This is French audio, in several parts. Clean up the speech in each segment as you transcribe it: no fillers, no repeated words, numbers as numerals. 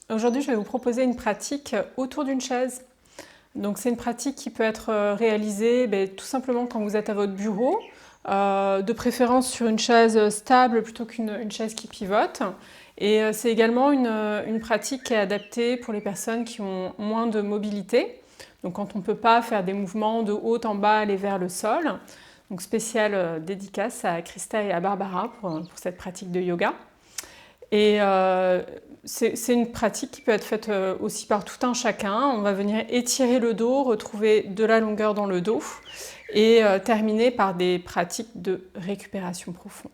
Aujourd'hui, je vais vous proposer une pratique autour d'une chaise. Donc c'est une pratique qui peut être réalisée tout simplement quand vous êtes à votre bureau, de préférence sur une chaise stable plutôt qu'une chaise qui pivote. Et c'est également une pratique qui est adaptée pour les personnes qui ont moins de mobilité. Donc quand on ne peut pas faire des mouvements de haut en bas, aller vers le sol. Donc spéciale dédicace à Christa et à Barbara pour cette pratique de yoga. Et c'est une pratique qui peut être faite aussi par tout un chacun. On va venir étirer le dos, retrouver de la longueur dans le dos et terminer par des pratiques de récupération profonde.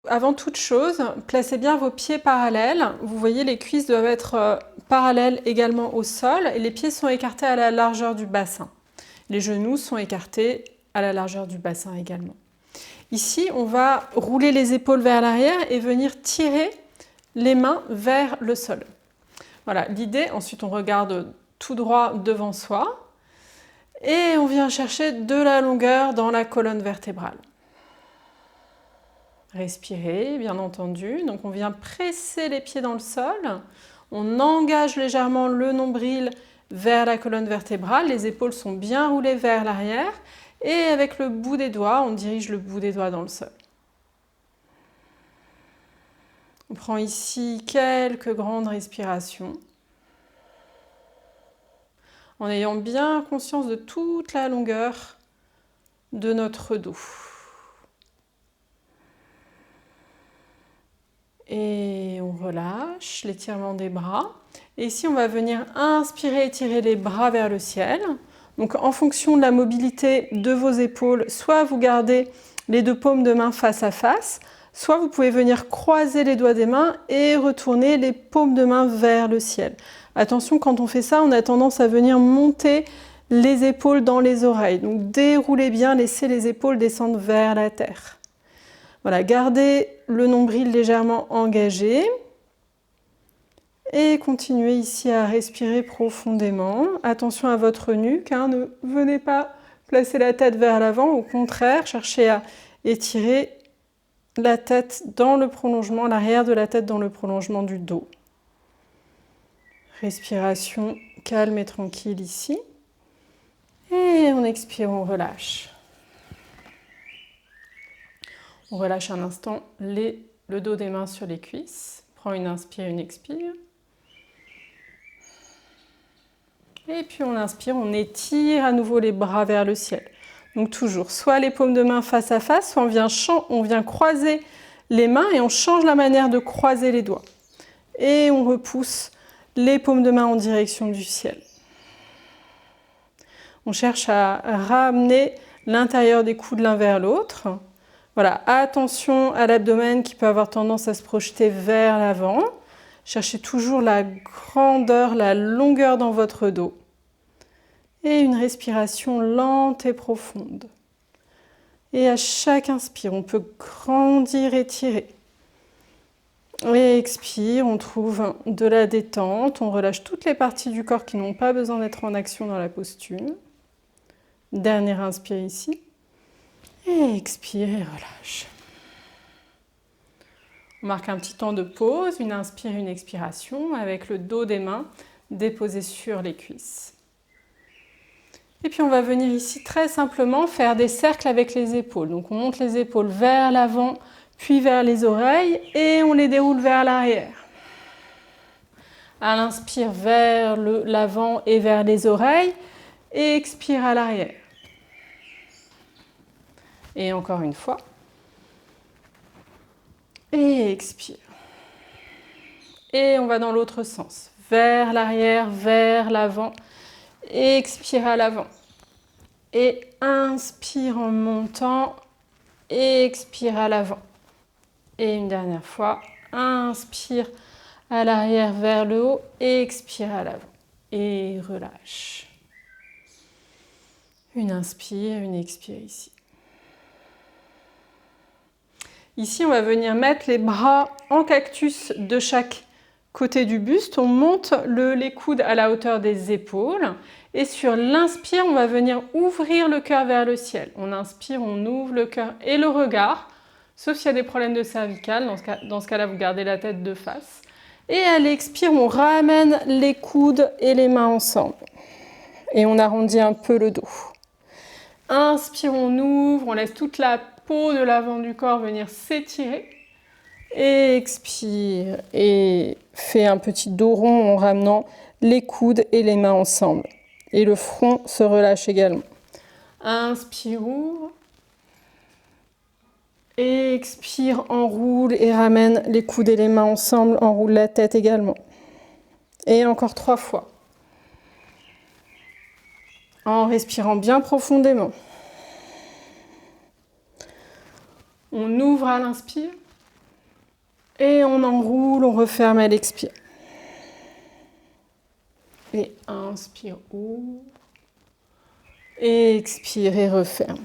Avant toute chose, placez bien vos pieds parallèles. Vous voyez, les cuisses doivent être parallèles également au sol et les pieds sont écartés à la largeur du bassin. Les genoux sont écartés à la largeur du bassin également. Ici, on va rouler les épaules vers l'arrière et venir tirer les mains vers le sol. Voilà, l'idée, ensuite on regarde tout droit devant soi et on vient chercher de la longueur dans la colonne vertébrale. Respirez, bien entendu. Donc on vient presser les pieds dans le sol. On engage légèrement le nombril vers la colonne vertébrale. Les épaules sont bien roulées vers l'arrière. Et avec le bout des doigts, on dirige le bout des doigts dans le sol. On prend ici quelques grandes respirations, en ayant bien conscience de toute la longueur de notre dos. Et on relâche l'étirement des bras. Et ici, on va venir inspirer, étirer les bras vers le ciel. Donc, en fonction de la mobilité de vos épaules, soit vous gardez les deux paumes de main face à face, soit vous pouvez venir croiser les doigts des mains et retourner les paumes de main vers le ciel. Attention, quand on fait ça, on a tendance à venir monter les épaules dans les oreilles. Donc déroulez bien, laissez les épaules descendre vers la terre. Voilà, gardez le nombril légèrement engagé. Et continuez ici à respirer profondément. Attention à votre nuque, ne venez pas placer la tête vers l'avant, au contraire, cherchez à étirer la tête dans le prolongement, l'arrière de la tête dans le prolongement du dos. Respiration calme et tranquille ici. Et on expire, on relâche. On relâche un instant le dos des mains sur les cuisses. Prends une inspire, une expire. Et puis on inspire, on étire à nouveau les bras vers le ciel. Donc toujours, soit les paumes de main face à face, soit on vient croiser les mains et on change la manière de croiser les doigts. Et on repousse les paumes de main en direction du ciel. On cherche à ramener l'intérieur des coudes l'un vers l'autre. Voilà, attention à l'abdomen qui peut avoir tendance à se projeter vers l'avant. Cherchez toujours la grandeur, la longueur dans votre dos. Et une respiration lente et profonde. Et à chaque inspire, on peut grandir, étirer. Et expire, on trouve de la détente. On relâche toutes les parties du corps qui n'ont pas besoin d'être en action dans la posture. Dernière inspire ici. Et expire et relâche. On marque un petit temps de pause, une inspire, une expiration, avec le dos des mains déposé sur les cuisses. Et puis on va venir ici très simplement faire des cercles avec les épaules. Donc on monte les épaules vers l'avant, puis vers les oreilles, et on les déroule vers l'arrière. À l'inspire vers l'avant et vers les oreilles, et expire à l'arrière. Et encore une fois. Et expire. Et on va dans l'autre sens. Vers l'arrière, vers l'avant. Expire à l'avant. Et inspire en montant. Expire à l'avant. Et une dernière fois. Inspire à l'arrière vers le haut. Expire à l'avant. Et relâche. Une inspire, une expire ici. Ici, on va venir mettre les bras en cactus de chaque côté du buste. On monte les coudes à la hauteur des épaules. Et sur l'inspire, on va venir ouvrir le cœur vers le ciel. On inspire, on ouvre le cœur et le regard, sauf s'il y a des problèmes de cervicale. Dans ce cas-là, vous gardez la tête de face. Et à l'expire, on ramène les coudes et les mains ensemble. Et on arrondit un peu le dos. Inspire, on ouvre, on laisse toute la peau de l'avant du corps venir s'étirer. Expire et fais un petit dos rond en ramenant les coudes et les mains ensemble. Et le front se relâche également. Inspire, ouvre. Expire, enroule et ramène les coudes et les mains ensemble. Enroule la tête également. Et encore 3 fois. En respirant bien profondément. On ouvre à l'inspire. Et on enroule, on referme à l'expire. Et inspire, ouvre. Et expire et referme.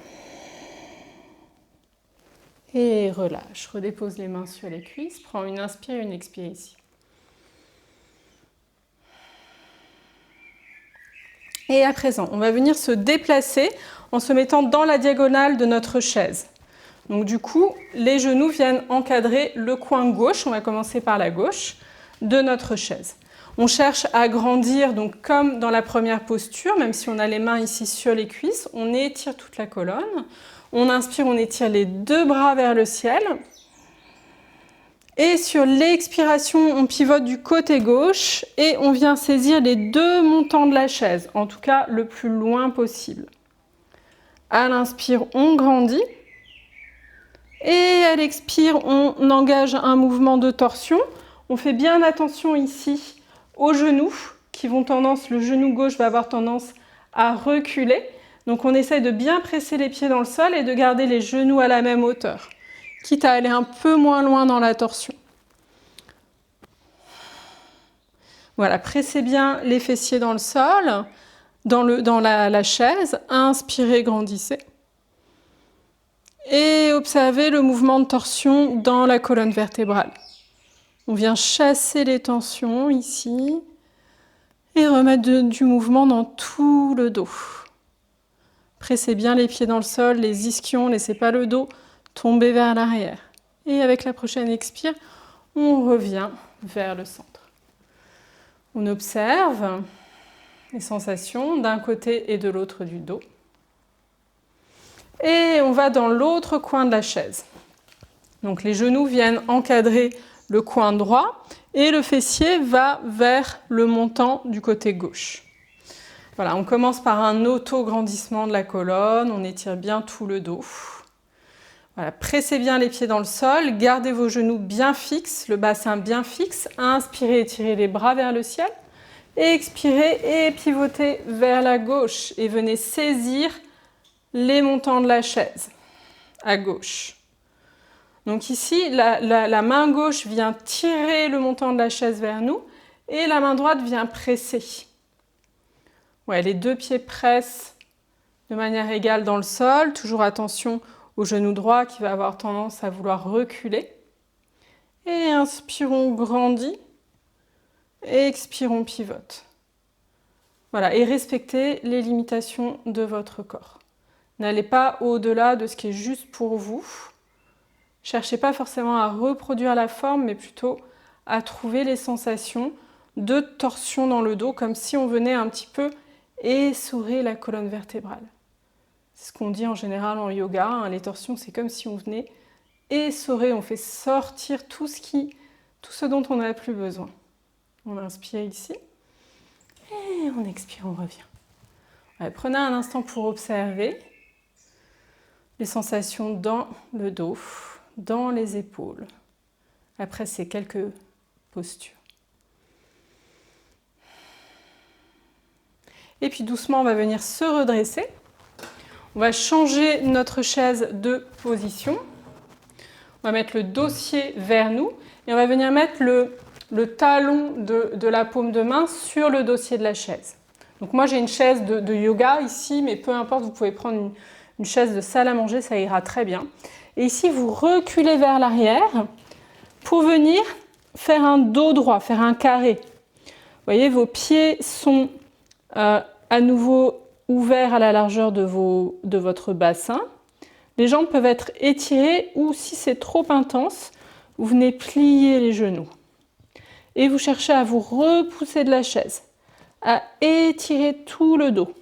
Et relâche. Redépose les mains sur les cuisses. Prends une inspire et une expire ici. Et à présent, on va venir se déplacer en se mettant dans la diagonale de notre chaise. Donc du coup, les genoux viennent encadrer le coin gauche, on va commencer par la gauche, de notre chaise. On cherche à grandir, donc comme dans la première posture, même si on a les mains ici sur les cuisses, on étire toute la colonne. On inspire, on étire les 2 bras vers le ciel. Et sur l'expiration, on pivote du côté gauche et on vient saisir les 2 montants de la chaise, en tout cas le plus loin possible. À l'inspire, on grandit. Et à l'expire, on engage un mouvement de torsion. On fait bien attention ici aux genoux, qui vont le genou gauche va avoir tendance à reculer. Donc on essaye de bien presser les pieds dans le sol et de garder les genoux à la même hauteur, quitte à aller un peu moins loin dans la torsion. Voilà, pressez bien les fessiers dans le sol, dans la chaise. Inspirez, grandissez. Et observez le mouvement de torsion dans la colonne vertébrale. On vient chasser les tensions ici et remettre du mouvement dans tout le dos. Pressez bien les pieds dans le sol, les ischions, laissez pas le dos tomber vers l'arrière. Et avec la prochaine expire, on revient vers le centre. On observe les sensations d'un côté et de l'autre du dos. Et on va dans l'autre coin de la chaise. Donc les genoux viennent encadrer le coin droit et le fessier va vers le montant du côté gauche. Voilà, on commence par un auto-grandissement de la colonne, on étire bien tout le dos. Voilà, pressez bien les pieds dans le sol, gardez vos genoux bien fixes, le bassin bien fixe. Inspirez, étirez les bras vers le ciel. Expirez et pivotez vers la gauche et venez saisir les montants de la chaise à gauche. Donc ici, la main gauche vient tirer le montant de la chaise vers nous et la main droite vient presser. Ouais, les 2 pieds pressent de manière égale dans le sol. Toujours attention au genou droit qui va avoir tendance à vouloir reculer. Et inspirons, grandit. Et expirons, pivote. Voilà, et respectez les limitations de votre corps. N'allez pas au-delà de ce qui est juste pour vous. Cherchez pas forcément à reproduire la forme, mais plutôt à trouver les sensations de torsion dans le dos, comme si on venait un petit peu essorer la colonne vertébrale. C'est ce qu'on dit en général en yoga, hein, les torsions, c'est comme si on venait essorer, on fait sortir tout ce dont on n'a plus besoin. On inspire ici, et on expire, on revient. Ouais, prenez un instant pour observer les sensations dans le dos, dans les épaules, après ces quelques postures. Et puis doucement, on va venir se redresser. On va changer notre chaise de position. On va mettre le dossier vers nous et on va venir mettre le talon de la paume de main sur le dossier de la chaise. Donc moi, j'ai une chaise de yoga ici, mais peu importe, vous pouvez prendre une chaise de salle à manger, ça ira très bien. Et ici, vous reculez vers l'arrière pour venir faire un dos droit, faire un carré. Vous voyez, vos pieds sont à nouveau ouverts à la largeur de votre bassin. Les jambes peuvent être étirées ou si c'est trop intense, vous venez plier les genoux. et vous cherchez à vous repousser de la chaise, à étirer tout le dos.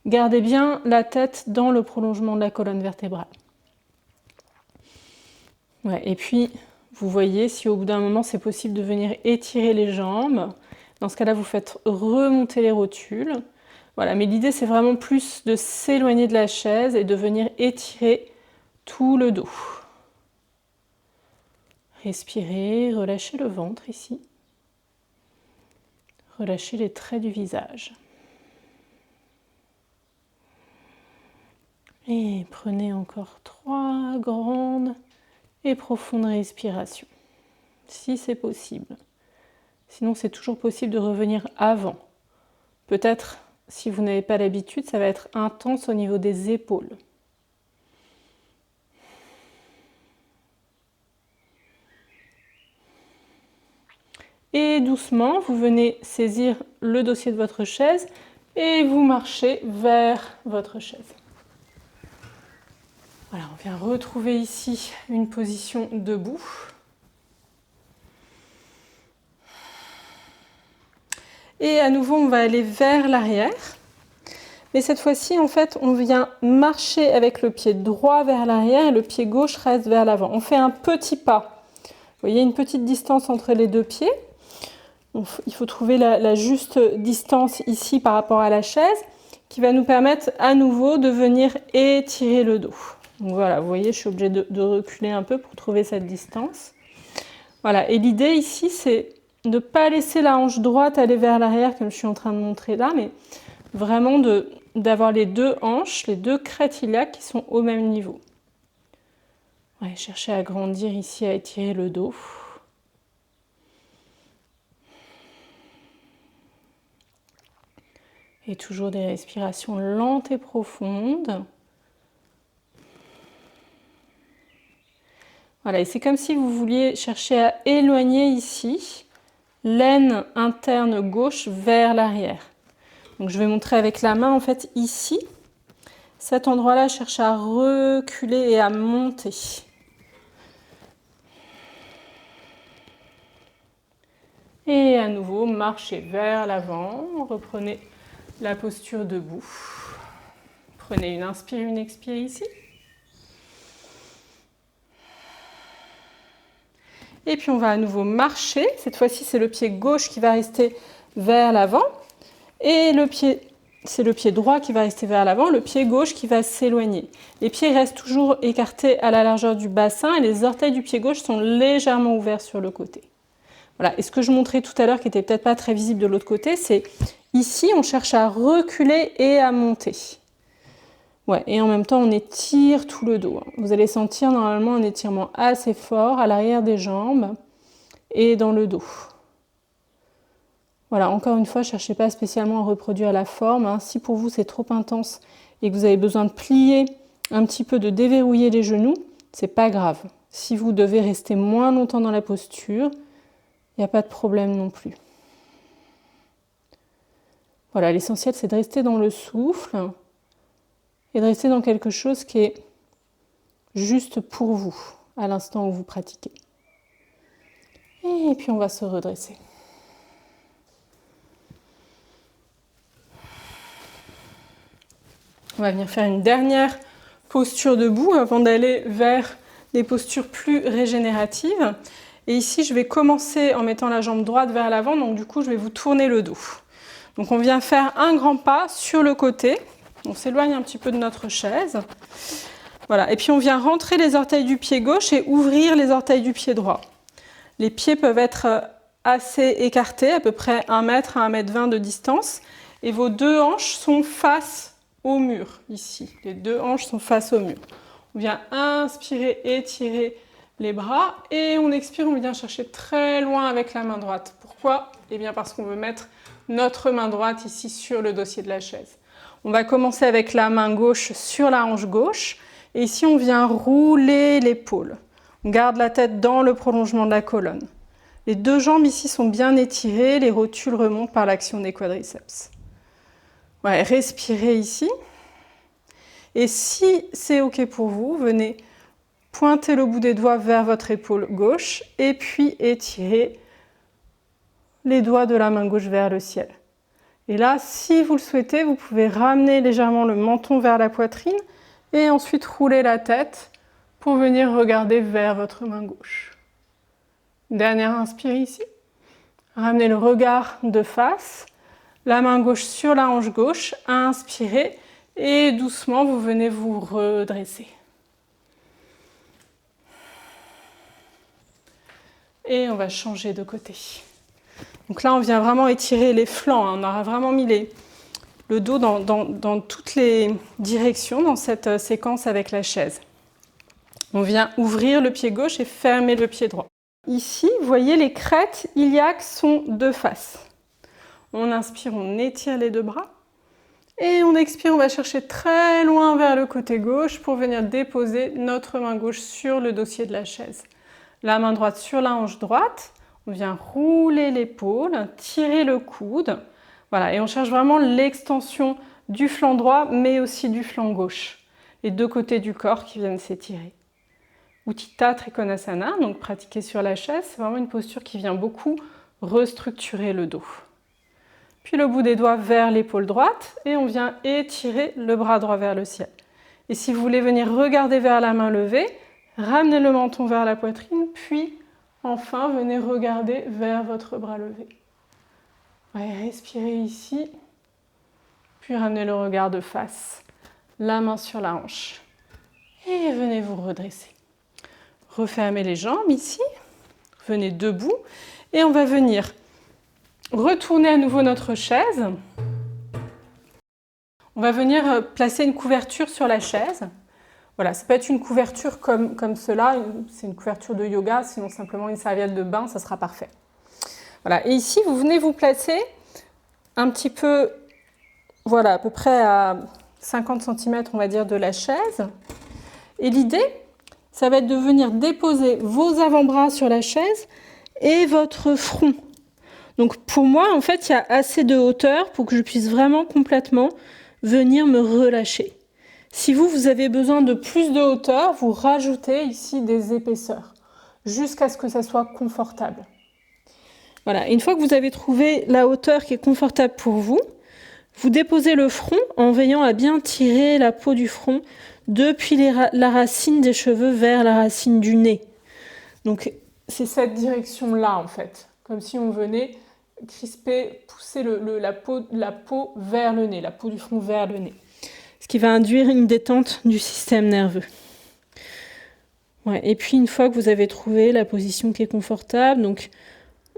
Gardez bien la tête dans le prolongement de la colonne vertébrale. Ouais, et puis, vous voyez, si au bout d'un moment, c'est possible de venir étirer les jambes, dans ce cas-là, vous faites remonter les rotules. Voilà, mais l'idée, c'est vraiment plus de s'éloigner de la chaise et de venir étirer tout le dos. Respirez, relâchez le ventre ici. Relâchez les traits du visage. Et prenez encore 3 grandes et profondes respirations, si c'est possible. Sinon, c'est toujours possible de revenir avant. Peut-être, si vous n'avez pas l'habitude, ça va être intense au niveau des épaules. Et doucement, vous venez saisir le dossier de votre chaise et vous marchez vers votre chaise. Voilà, on vient retrouver ici une position debout. Et à nouveau, on va aller vers l'arrière. Mais cette fois-ci, en fait, on vient marcher avec le pied droit vers l'arrière et le pied gauche reste vers l'avant. On fait un petit pas. Vous voyez, une petite distance entre les deux pieds. Il faut trouver la juste distance ici par rapport à la chaise qui va nous permettre à nouveau de venir étirer le dos. Donc voilà, vous voyez, je suis obligée de reculer un peu pour trouver cette distance. Voilà, et l'idée ici, c'est de ne pas laisser la hanche droite aller vers l'arrière comme je suis en train de montrer là, mais vraiment d'avoir les deux hanches, les deux crêtes iliaques qui sont au même niveau. Ouais, cherchez à grandir ici, à étirer le dos. Et toujours des respirations lentes et profondes. Voilà, et c'est comme si vous vouliez chercher à éloigner ici l'aine interne gauche vers l'arrière. Donc je vais montrer avec la main, en fait, ici. Cet endroit-là, cherche à reculer et à monter. Et à nouveau, marchez vers l'avant. Reprenez la posture debout. Prenez une inspire, une expire ici. Et puis on va à nouveau marcher. Cette fois-ci, c'est le pied gauche qui va rester vers l'avant. Et c'est le pied droit qui va rester vers l'avant, le pied gauche qui va s'éloigner. Les pieds restent toujours écartés à la largeur du bassin et les orteils du pied gauche sont légèrement ouverts sur le côté. Voilà. Et ce que je montrais tout à l'heure, qui n'était peut-être pas très visible de l'autre côté, c'est ici, on cherche à reculer et à monter. Ouais, et en même temps, on étire tout le dos. Vous allez sentir normalement un étirement assez fort à l'arrière des jambes et dans le dos. Voilà, encore une fois, ne cherchez pas spécialement à reproduire la forme. Si pour vous c'est trop intense et que vous avez besoin de plier un petit peu, de déverrouiller les genoux, c'est pas grave. Si vous devez rester moins longtemps dans la posture, il n'y a pas de problème non plus. Voilà, l'essentiel c'est de rester dans le souffle et de rester dans quelque chose qui est juste pour vous à l'instant où vous pratiquez. Et puis on va se redresser. On va venir faire une dernière posture debout avant d'aller vers des postures plus régénératives. Et ici, je vais commencer en mettant la jambe droite vers l'avant, donc du coup, je vais vous tourner le dos. Donc on vient faire un grand pas sur le côté. On s'éloigne un petit peu de notre chaise. Voilà, et puis on vient rentrer les orteils du pied gauche et ouvrir les orteils du pied droit. Les pieds peuvent être assez écartés, à peu près 1 mètre à 1,20 m de distance. Et vos deux hanches sont face au mur, ici. Les deux hanches sont face au mur. On vient inspirer, étirer les bras et on expire, on vient chercher très loin avec la main droite. Pourquoi ? Eh bien parce qu'on veut mettre notre main droite ici sur le dossier de la chaise. On va commencer avec la main gauche sur la hanche gauche et ici on vient rouler l'épaule. On garde la tête dans le prolongement de la colonne. Les deux jambes ici sont bien étirées, les rotules remontent par l'action des quadriceps. Ouais, respirez ici. Et si c'est OK pour vous, venez pointer le bout des doigts vers votre épaule gauche et puis étirer les doigts de la main gauche vers le ciel. Et là, si vous le souhaitez, vous pouvez ramener légèrement le menton vers la poitrine et ensuite rouler la tête pour venir regarder vers votre main gauche. Dernière inspire ici. Ramenez le regard de face, la main gauche sur la hanche gauche, inspirez et doucement vous venez vous redresser. Et on va changer de côté. Donc là, on vient vraiment étirer les flancs. On aura vraiment mis le dos dans toutes les directions dans cette séquence avec la chaise. On vient ouvrir le pied gauche et fermer le pied droit. Ici, vous voyez, les crêtes iliaques sont de face. On inspire, on étire les deux bras. Et on expire, on va chercher très loin vers le côté gauche pour venir déposer notre main gauche sur le dossier de la chaise. La main droite sur la hanche droite. On vient rouler l'épaule, tirer le coude. Voilà, et on cherche vraiment l'extension du flanc droit, mais aussi du flanc gauche. Les deux côtés du corps qui viennent s'étirer. Utthita Trikonasana, donc pratiquer sur la chaise, c'est vraiment une posture qui vient beaucoup restructurer le dos. Puis le bout des doigts vers l'épaule droite et on vient étirer le bras droit vers le ciel. Et si vous voulez venir regarder vers la main levée, ramenez le menton vers la poitrine, puis enfin, venez regarder vers votre bras levé. Ouais, respirez ici, puis ramenez le regard de face, la main sur la hanche. Et venez vous redresser. Refermez les jambes ici, venez debout, et on va venir retourner à nouveau notre chaise. On va venir placer une couverture sur la chaise. Voilà, ça peut être une couverture comme cela, c'est une couverture de yoga, sinon simplement une serviette de bain, ça sera parfait. Voilà, et ici, vous venez vous placer un petit peu, voilà, à peu près à 50 cm, on va dire, de la chaise. Et l'idée, ça va être de venir déposer vos avant-bras sur la chaise et votre front. Donc pour moi, en fait, il y a assez de hauteur pour que je puisse vraiment complètement venir me relâcher. Si vous avez besoin de plus de hauteur, vous rajoutez ici des épaisseurs jusqu'à ce que ça soit confortable. Voilà, une fois que vous avez trouvé la hauteur qui est confortable pour vous, vous déposez le front en veillant à bien tirer la peau du front depuis la racine des cheveux vers la racine du nez. Donc c'est cette direction-là en fait, comme si on venait crisper, pousser la peau vers le nez, la peau du front vers le nez. Ce qui va induire une détente du système nerveux. Ouais, et puis une fois que vous avez trouvé la position qui est confortable, donc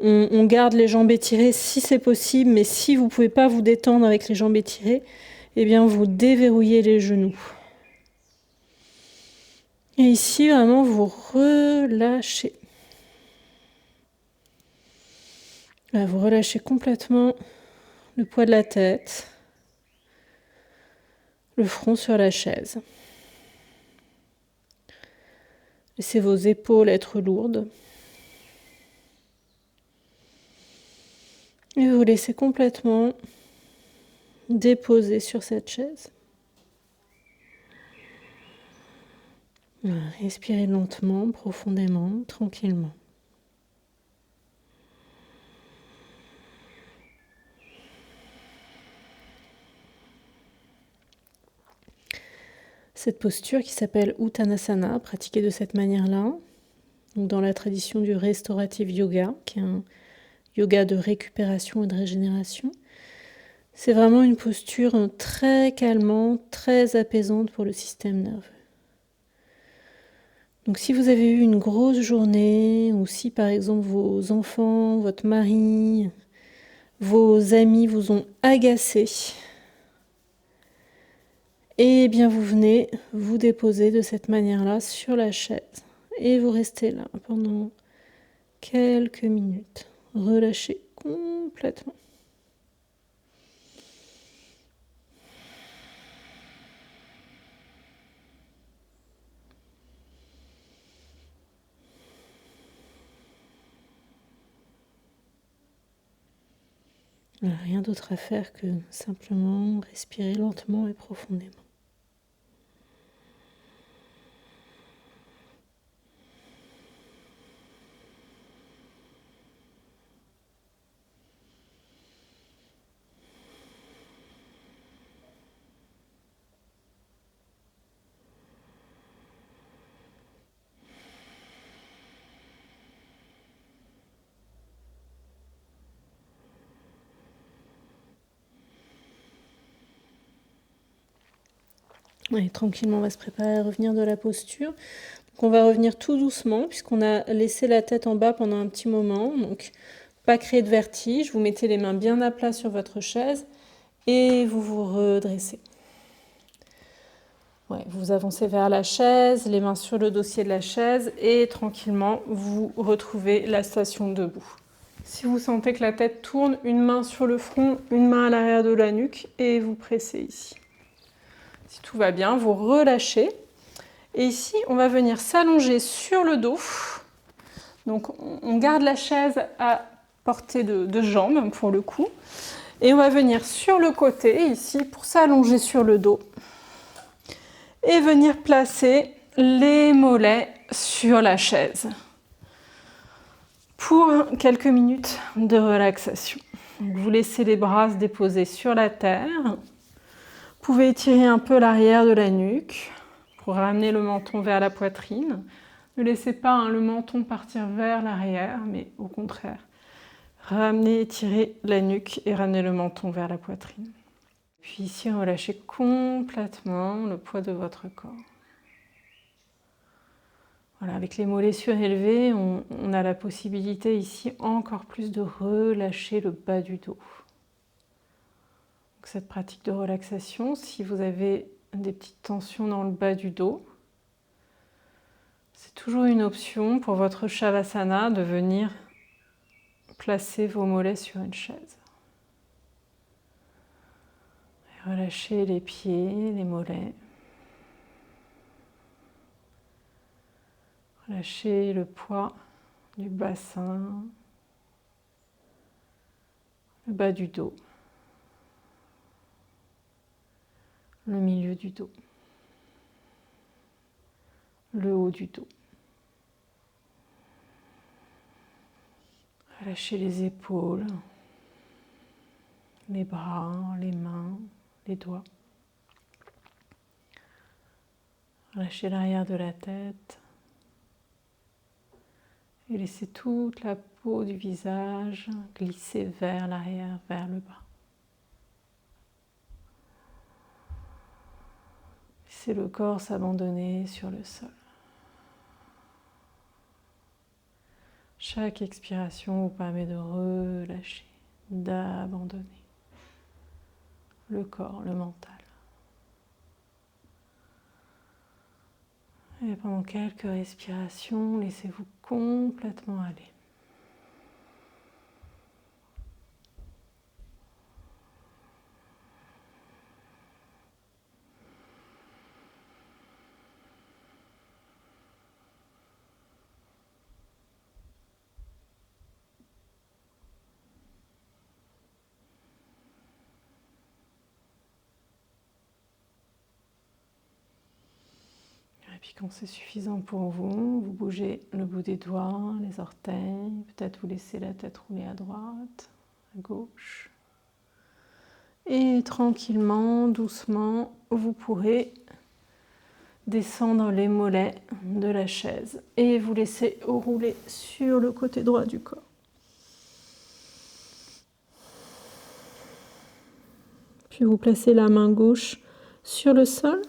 on garde les jambes étirées si c'est possible, mais si vous ne pouvez pas vous détendre avec les jambes étirées, eh bien vous déverrouillez les genoux. Et ici, vraiment, vous relâchez. Là, vous relâchez complètement le poids de la tête, le front sur la chaise. Laissez vos épaules être lourdes. Et vous laissez complètement déposer sur cette chaise. Respirez lentement, profondément, tranquillement. Cette posture qui s'appelle Uttanasana, pratiquée de cette manière-là, donc dans la tradition du restorative yoga, qui est un yoga de récupération et de régénération, c'est vraiment une posture très calmante, très apaisante pour le système nerveux. Donc si vous avez eu une grosse journée, ou si par exemple vos enfants, votre mari, vos amis vous ont agacé, et bien vous venez vous déposer de cette manière-là sur la chaise. Et vous restez là pendant quelques minutes. Relâchez complètement. Rien d'autre à faire que simplement respirer lentement et profondément. Et tranquillement, on va se préparer à revenir de la posture. Donc, on va revenir tout doucement puisqu'on a laissé la tête en bas pendant un petit moment. Donc, pas créer de vertige. Vous mettez les mains bien à plat sur votre chaise et vous vous redressez. Ouais, vous avancez vers la chaise, les mains sur le dossier de la chaise et tranquillement, vous retrouvez la station debout. Si vous sentez que la tête tourne, une main sur le front, une main à l'arrière de la nuque et vous pressez ici. Si tout va bien, vous relâchez. Et ici, on va venir s'allonger sur le dos. Donc, on garde la chaise à portée de jambes pour le coup. Et on va venir sur le côté ici pour s'allonger sur le dos. Et venir placer les mollets sur la chaise. Pour quelques minutes de relaxation. Donc, vous laissez les bras se déposer sur la terre. Vous pouvez étirer un peu l'arrière de la nuque pour ramener le menton vers la poitrine. Ne laissez pas le menton partir vers l'arrière, mais au contraire, ramenez, étirez la nuque et ramenez le menton vers la poitrine. Puis ici, relâchez complètement le poids de votre corps. Voilà, avec les mollets surélevés, on a la possibilité ici encore plus de relâcher le bas du dos. Donc cette pratique de relaxation, si vous avez des petites tensions dans le bas du dos, c'est toujours une option pour votre Shavasana de venir placer vos mollets sur une chaise. Et relâchez les pieds, les mollets. Relâchez le poids du bassin, le bas du dos, le milieu du dos, le haut du dos. Relâchez les épaules, les bras, les mains, les doigts. Relâchez l'arrière de la tête et laissez toute la peau du visage glisser vers l'arrière, vers le bas. Laissez le corps s'abandonner sur le sol. Chaque expiration vous permet de relâcher, d'abandonner le corps, le mental. Et pendant quelques respirations, laissez-vous complètement aller. Et puis quand c'est suffisant pour vous, vous bougez le bout des doigts, les orteils, peut-être vous laissez la tête rouler à droite, à gauche. Et tranquillement, doucement, vous pourrez descendre les mollets de la chaise et vous laisser rouler sur le côté droit du corps. Puis vous placez la main gauche sur le sol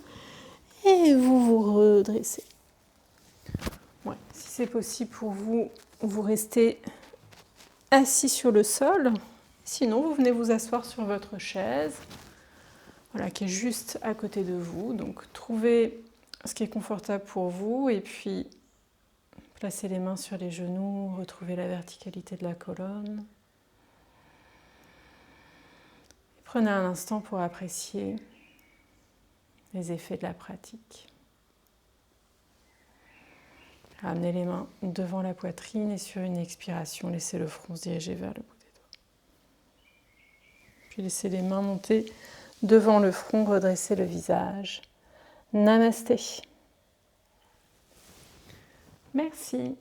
et vous vous redressez. Ouais, si c'est possible pour vous, vous restez assis sur le sol. Sinon, vous venez vous asseoir sur votre chaise, voilà, qui est juste à côté de vous. Donc, trouvez ce qui est confortable pour vous et puis placez les mains sur les genoux, retrouvez la verticalité de la colonne. Et prenez un instant pour apprécier les effets de la pratique. Ramenez les mains devant la poitrine et sur une expiration, laissez le front se diriger vers le bout des doigts. Puis laissez les mains monter devant le front, redressez le visage. Namasté. Merci.